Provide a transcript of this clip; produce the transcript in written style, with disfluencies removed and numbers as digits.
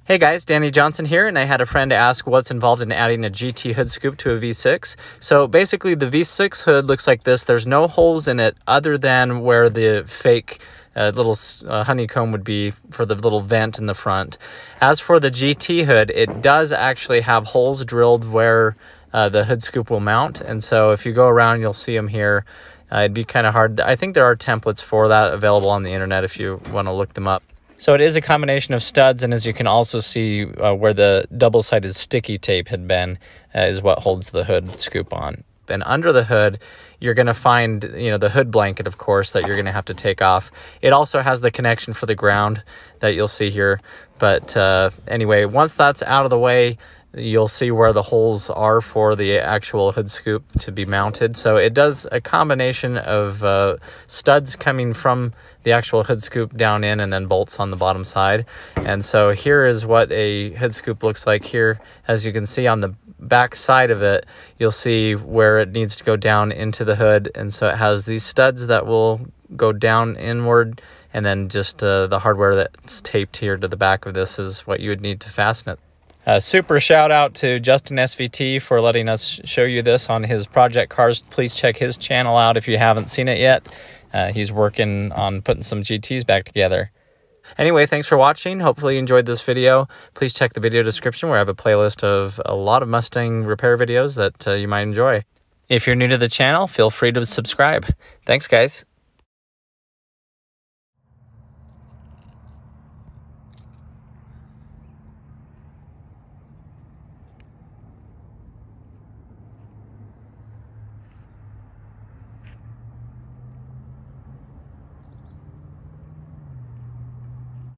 Hey guys, Danny Johnson here, and I had a friend ask what's involved in adding a GT hood scoop to a V6. So basically the V6 hood looks like this. There's no holes in it other than where the fake little honeycomb would be for the little vent in the front. As for the GT hood, it does actually have holes drilled where the hood scoop will mount. And so if you go around, you'll see them here. It'd be kind of hard. I think there are templates for that available on the internet if you want to look them up. So it is a combination of studs, and as you can also see where the double-sided sticky tape had been is what holds the hood scoop on. And under the hood, you're going to find, the hood blanket, of course, that you're going to have to take off. It also has the connection for the ground that you'll see here. But anyway, once that's out of the way, you'll see where the holes are for the actual hood scoop to be mounted. So it does a combination of studs coming from the actual hood scoop down in and then bolts on the bottom side. And so here is what a hood scoop looks like here. As you can see on the back side of it, you'll see where it needs to go down into the hood. And so it has these studs that will go down inward, and then just the hardware that's taped here to the back of this is what you would need to fasten it. Super shout out to Justin SVT for letting us show you this on his project cars. Please check his channel out if you haven't seen it yet. He's working on putting some GTs back together. Anyway, thanks for watching. Hopefully you enjoyed this video. Please check the video description where I have a playlist of a lot of Mustang repair videos that you might enjoy. If you're new to the channel, feel free to subscribe. Thanks, guys.